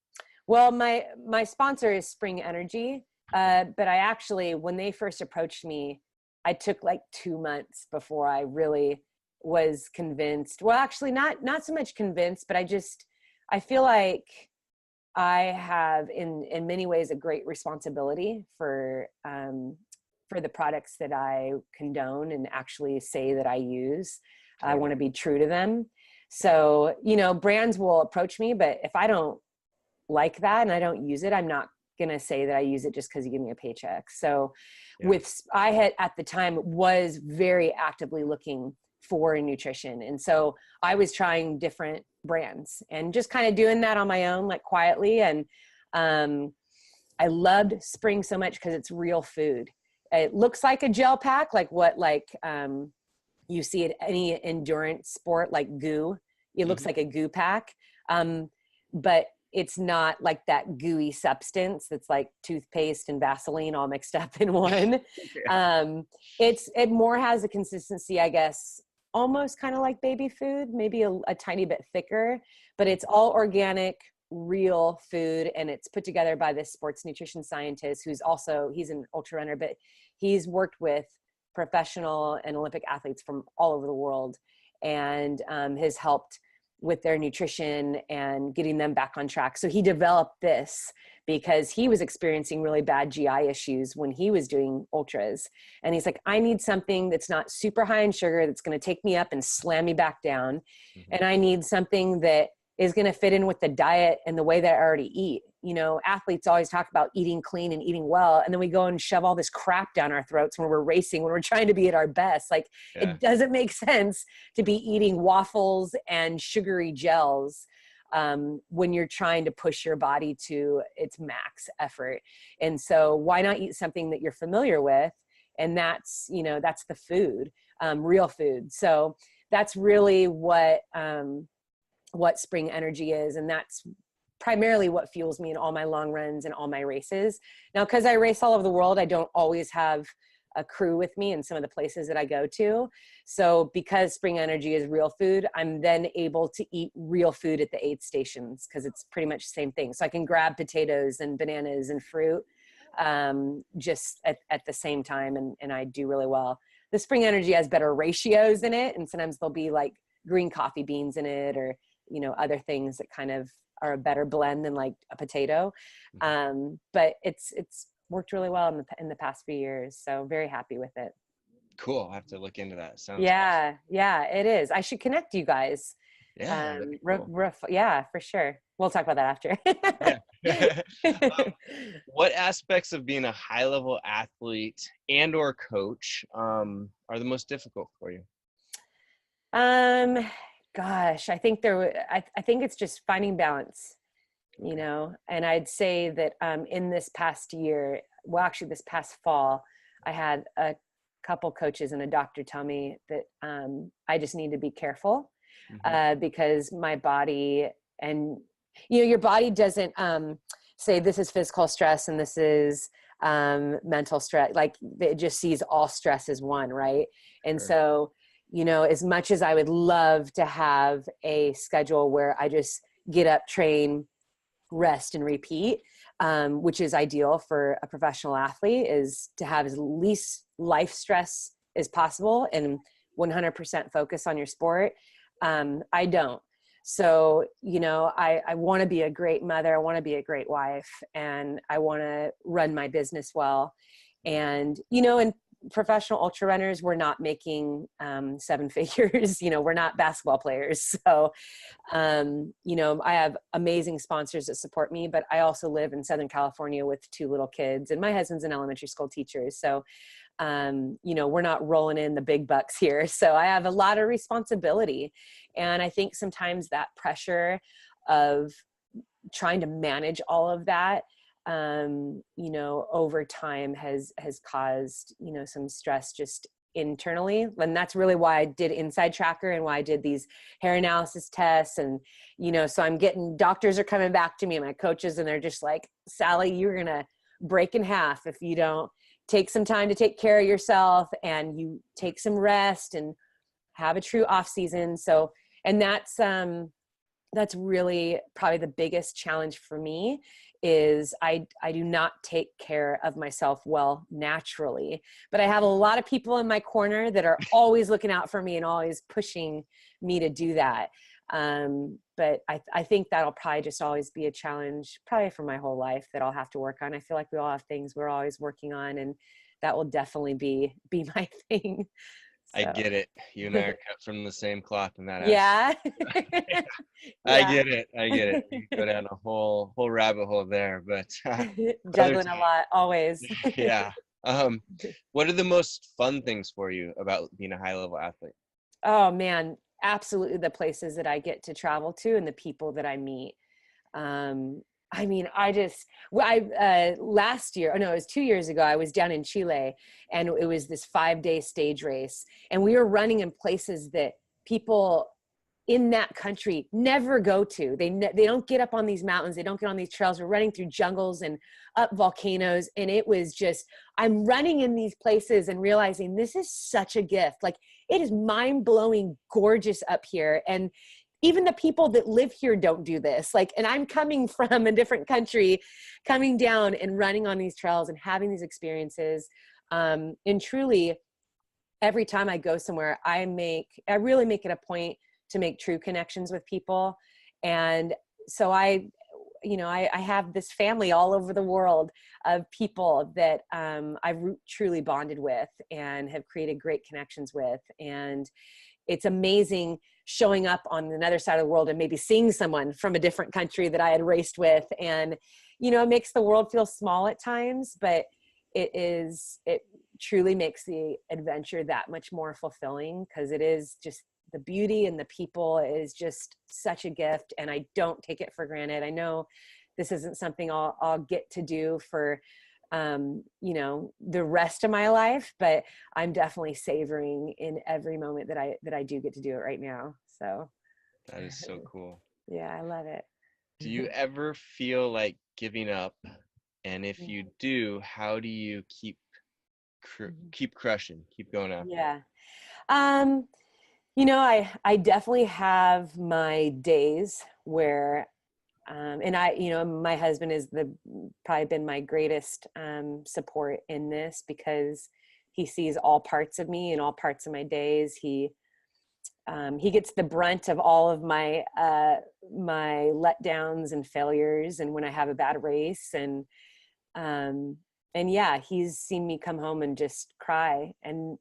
well, my sponsor is Spring Energy, but I actually, when they first approached me, I took like 2 months before I really was convinced. Well, actually, not so much convinced, but I feel like I have in many ways a great responsibility for the products that I condone and actually say that I use. I want to be true to them. So, you know, brands will approach me, but if I don't like that and I don't use it, I'm not gonna say that I use it just because you give me a paycheck. So I had at the time was very actively looking for nutrition. And so I was trying different brands and just kind of doing that on my own, like quietly. And I loved Spring so much because it's real food. It looks like a gel pack, like what you see at any endurance sport, like goo. It looks like a goo pack. But it's not like that gooey substance that's like toothpaste and Vaseline all mixed up in one. It more has a consistency, I guess, almost kind of like baby food, maybe a tiny bit thicker, but it's all organic, real food. And it's put together by this sports nutrition scientist he's an ultra runner, but he's worked with professional and Olympic athletes from all over the world and has helped with their nutrition and getting them back on track. So he developed this because he was experiencing really bad GI issues when he was doing ultras. And he's like, I need something that's not super high in sugar, that's going to take me up and slam me back down. And I need something that is going to fit in with the diet and the way that I already eat. You know, athletes always talk about eating clean and eating well, and then we go and shove all this crap down our throats when we're racing, when we're trying to be at our best. Like, it doesn't make sense to be eating waffles and sugary gels when you're trying to push your body to its max effort. And so why not eat something that you're familiar with? And that's, you know, that's the food, real food. So that's really what Spring Energy is. And that's primarily what fuels me in all my long runs and all my races. Now, because I race all over the world, I don't always have a crew with me in some of the places that I go to. So because Spring Energy is real food, I'm then able to eat real food at the aid stations because it's pretty much the same thing. So I can grab potatoes and bananas and fruit just at the same time, and I do really well. The Spring Energy has better ratios in it, and sometimes there'll be like green coffee beans in it, or, you know, other things that kind of are a better blend than like a potato. But it's worked really well in the past few years. So very happy with it. Cool. I'll have to look into that. Sounds Yeah, it is. I should connect you guys. awesome. Yeah, that'd be cool. Yeah, for sure. We'll talk about that after. What aspects of being a high level athlete and or coach are the most difficult for you? Gosh, I think I think it's just finding balance. you know, and I'd say that in this past year, well, actually this past fall, I had a couple coaches and a doctor tell me that I just need to be careful because my body, and you know, your body doesn't say this is physical stress and this is mental stress. Like it just sees all stress as one, right? And Sure. so, you know, as much as I would love to have a schedule where I just get up, train, rest, and repeat, which is ideal for a professional athlete, is to have as least life stress as possible and 100% focus on your sport. I don't. So, you know, I want to be a great mother. I want to be a great wife, and I want to run my business well. And, you know, and professional ultra runners, we're not making 7 figures, you know, we're not basketball players. So, you know, I have amazing sponsors that support me, but I also live in Southern California with 2 little kids, and my husband's an elementary school teacher. So, you know, we're not rolling in the big bucks here. So I have a lot of responsibility. And I think sometimes that pressure of trying to manage all of that, you know, over time has caused, you know, some stress just internally. And that's really why I did Inside Tracker and why I did these hair analysis tests. And, you know, so I'm getting, doctors are coming back to me, my coaches, and they're just like, Sally, you're going to break in half if you don't take some time to take care of yourself and you take some rest and have a true off season. So, and that's really probably the biggest challenge for me is I do not take care of myself well naturally, but I have a lot of people in my corner that are always looking out for me and always pushing me to do that. But I think that'll probably just always be a challenge probably for my whole life that I'll have to work on. I feel like we all have things we're always working on, and that will definitely be my thing. So. I get it. You and I are cut from the same cloth in that aspect. Yeah. I get it. You can go down a whole rabbit hole there, but juggling a lot always. Yeah. What are the most fun things for you about being a high level athlete? Oh man, absolutely the places that I get to travel to and the people that I meet. I mean, last year, it was 2 years ago, I was down in Chile, and it was this 5-day stage race, and we were running in places that people in that country never go to. They don't get up on these mountains. They don't get on these trails. We're running through jungles and up volcanoes. And it was just, I'm running in these places and realizing this is such a gift. Like, it is mind blowing, gorgeous up here. And even the people that live here don't do this. Like, and I'm coming from a different country, coming down and running on these trails and having these experiences. And truly, every time I go somewhere, I really make it a point to make true connections with people. And so I have this family all over the world of people that I've truly bonded with and have created great connections with. And it's amazing showing up on another side of the world and maybe seeing someone from a different country that I had raced with. And, you know, it makes the world feel small at times, but it truly makes the adventure that much more fulfilling, because it is just the beauty and the people is just such a gift, and I don't take it for granted. I know this isn't something I'll get to do for, you know, the rest of my life, but I'm definitely savoring in every moment that I do get to do it right now. So that is so cool. Yeah, I love it. Do you ever feel like giving up? And if you do, how do you keep crushing, keep going after? Yeah. You know, I definitely have my days where, and you know, my husband is probably been my greatest support in this, because he sees all parts of me and all parts of my days. He gets the brunt of all of my my letdowns and failures, and when I have a bad race, and yeah, he's seen me come home and just cry and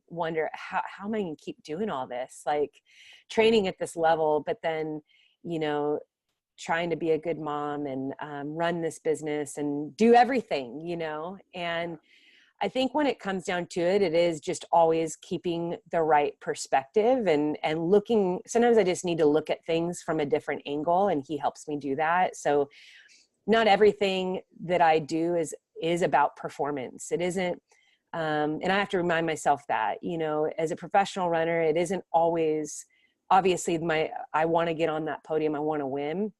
wonder how am I going to keep doing all this, like training at this level, but then, you know, trying to be a good mom and run this business and do everything, you know. And I think when it comes down to it, it is just always keeping the right perspective and looking. Sometimes I just need to look at things from a different angle, and he helps me do that. So not everything that I do is about performance. It isn't. And I have to remind myself that, you know, as a professional runner, it isn't always, obviously I want to get on that podium. I want to win,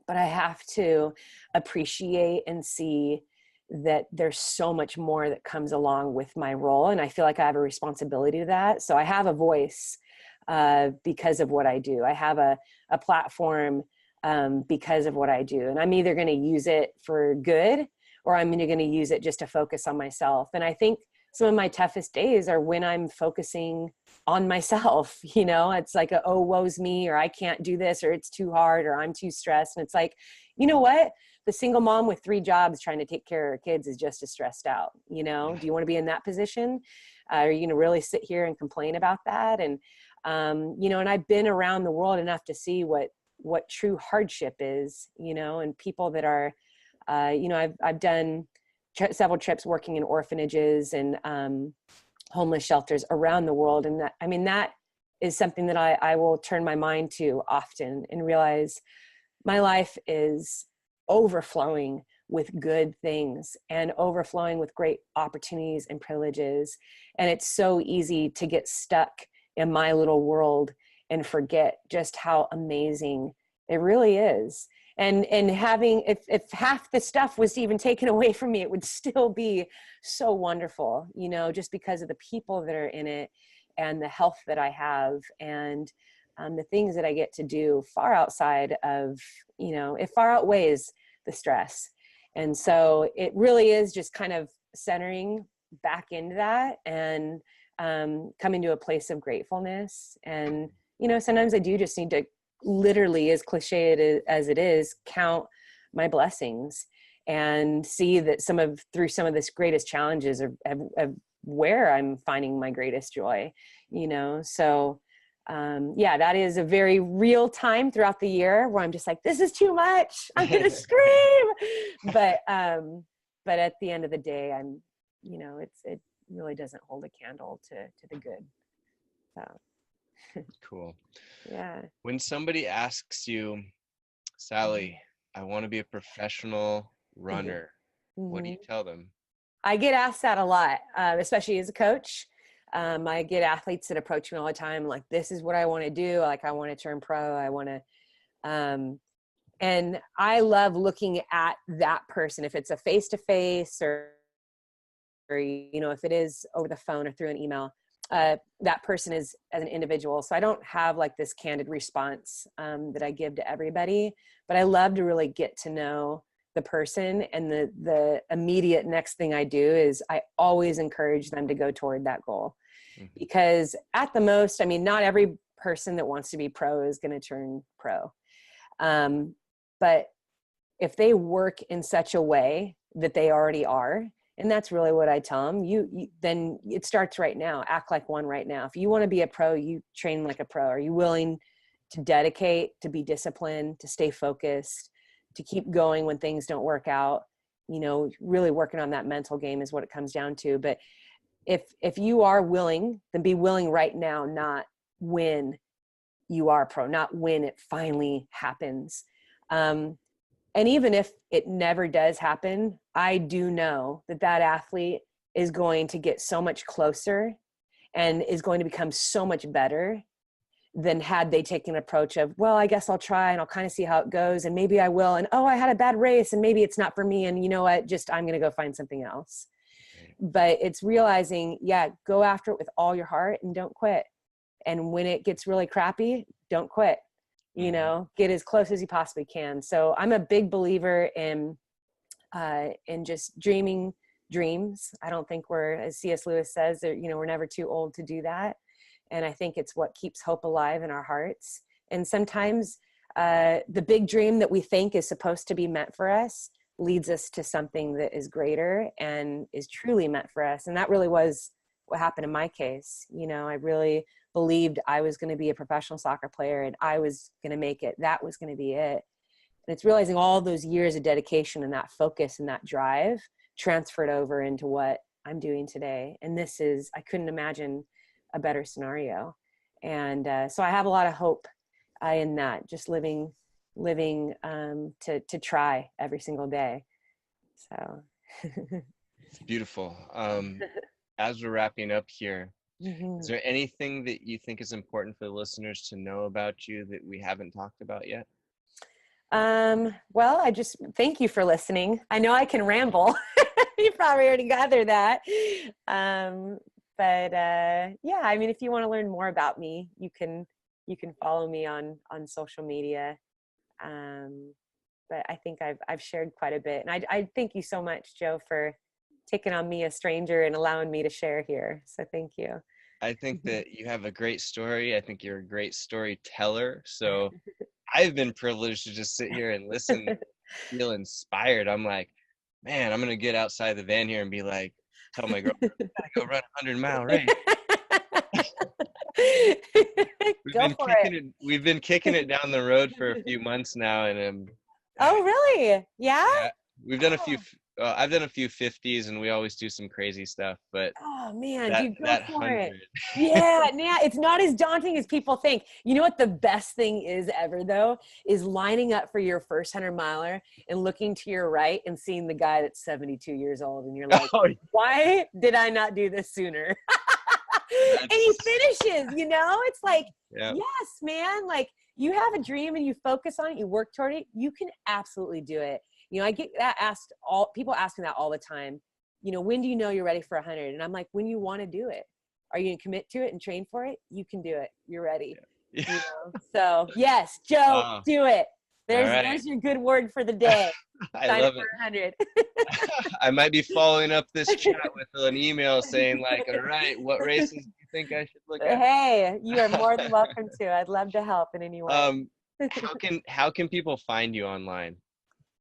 but I have to appreciate and see that there's so much more that comes along with my role. And I feel like I have a responsibility to that. So I have a voice because of what I do. I have a platform because of what I do. And I'm either going to use it for good, or I'm either going to use it just to focus on myself. And I think some of my toughest days are when I'm focusing on myself. You know, it's like, oh, woe's me, or I can't do this, or it's too hard, or I'm too stressed. And it's like, you know what? The single mom with 3 jobs trying to take care of her kids is just as stressed out. You know, do you want to be in that position? Are you going to really sit here and complain about that? And, you know, and I've been around the world enough to see what true hardship is, you know, and people that are, you know, I've done several trips working in orphanages and homeless shelters around the world. And that, I mean, that is something that I will turn my mind to often and realize my life is overflowing with good things and overflowing with great opportunities and privileges. And it's so easy to get stuck in my little world and forget just how amazing it really is. And having, if half the stuff was even taken away from me, it would still be so wonderful, you know, just because of the people that are in it and the health that I have and the things that I get to do far outside of, you know, it far outweighs the stress. And so it really is just kind of centering back into that and coming to a place of gratefulness. And, you know, sometimes I do just need to literally, as cliche as it is, count my blessings and see that through some of this greatest challenges of where I'm finding my greatest joy, you know? So yeah, that is a very real time throughout the year where I'm just like, this is too much. I'm going to scream. But at the end of the day, I'm, you know, it really doesn't hold a candle to the good. So. Cool. Yeah. When somebody asks you, Sally, I want to be a professional runner, what do you tell them? I get asked that a lot, especially as a coach. I get athletes that approach me all the time, like, this is what I want to do. Like, I want to turn pro. I want to, and I love looking at that person. If it's a face-to-face or, you know, if it is over the phone or through an email, that person is as an individual. So I don't have like this candid response that I give to everybody, but I love to really get to know the person. And the immediate next thing I do is I always encourage them to go toward that goal. Because at the most, I mean, not every person that wants to be pro is going to turn pro. But if they work in such a way that they already are, and that's really what I tell them, then it starts right now. Act like one right now. If you want to be a pro, you train like a pro. Are you willing to dedicate, to be disciplined, to stay focused, to keep going when things don't work out? You know, really working on that mental game is what it comes down to. But if you are willing, then be willing right now, not when you are pro, not when it finally happens. And even if it never does happen, I do know that athlete is going to get so much closer and is going to become so much better than had they taken an approach of, well, I guess I'll try and I'll kind of see how it goes. And maybe I will. And, oh, I had a bad race and maybe it's not for me. And you know what, I'm going to go find something else. But it's realizing, yeah, go after it with all your heart and don't quit. And when it gets really crappy, don't quit. You know, get as close as you possibly can. So I'm a big believer in just dreaming dreams. I don't think we're, as C.S. Lewis says, that, you know, we're never too old to do that. And I think it's what keeps hope alive in our hearts. And sometimes the big dream that we think is supposed to be meant for us leads us to something that is greater and is truly meant for us. And that really was what happened in my case. You know, I really believed I was going to be a professional soccer player and I was going to make it. That was going to be it. And it's realizing all those years of dedication and that focus and that drive transferred over into what I'm doing today. And I couldn't imagine a better scenario. And so I have a lot of hope in that, just living to try every single day. So It's beautiful. As we're wrapping up here, mm-hmm. is there anything that you think is important for the listeners to know about you that we haven't talked about yet? Well, I just thank you for listening. I know I can ramble. You probably already gathered that. But yeah, I mean, if you want to learn more about me, you can follow me on social media. But I think I've shared quite a bit, and I thank you so much, Joe, for taking on me, a stranger, and allowing me to share here. So thank you. I think that you have a great story. I think you're a great storyteller. So I've been privileged to just sit here and listen, feel inspired. I'm like, man, I'm going to get outside the van here and be like, tell my girlfriend, I gotta go run a 100-mile race. We've been kicking it down the road for a few months now. And oh, really? Yeah? We've done a few, I've done a few 50s, and we always do some crazy stuff, but oh man, that, dude, go that for 100. it. Yeah, it's not as daunting as people think. You know what the best thing is ever though, is lining up for your first 100-miler and looking to your right and seeing the guy that's 72 years old, and you're like, why did I not do this sooner? And he finishes, it's like, yes, man, like, you have a dream and you focus on it, you work toward it, you can absolutely do it. I get that people ask me that all the time. When do you know you're ready for 100? And I'm like, when you want to do it. Are you going to commit to it and train for it? You can do it. You're ready. Yeah. So yes, Joe, do it. There's your good word for the day. I love it. 100. I might be following up this chat with an email saying like, all right, what races do you think I should look at? Hey, you are more than welcome to. I'd love to help in any way. How can people find you online?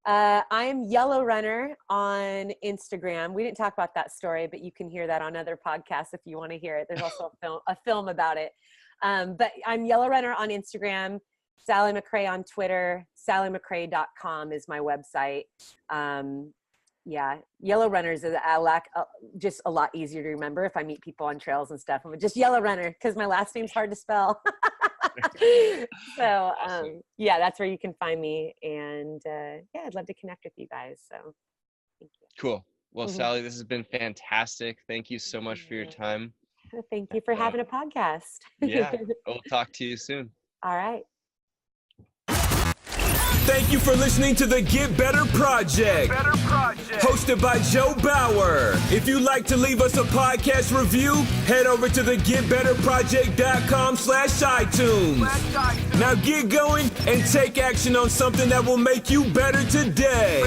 I'm Yellow Runner on Instagram. We didn't talk about that story, but you can hear that on other podcasts if you want to hear it. There's also a film about it. But I'm Yellow Runner on Instagram, Sally McRae on Twitter, sallymcrae.com is my website. Yeah, Yellow Runners is just a lot easier to remember if I meet people on trails and stuff. I'm just Yellow Runner because my last name's hard to spell. So Awesome. yeah, that's where you can find me, and yeah, I'd love to connect with you guys. So thank you. Cool. Well, Sally, this has been fantastic. Thank you so much for your time. Thank you for having a podcast. Yeah, we'll talk to you soon. All right. Thank you for listening to the Get Better Project, hosted by Joe Bauer. If you'd like to leave us a podcast review, head over to the getbetterproject.com/iTunes. Now get going and take action on something that will make you better today.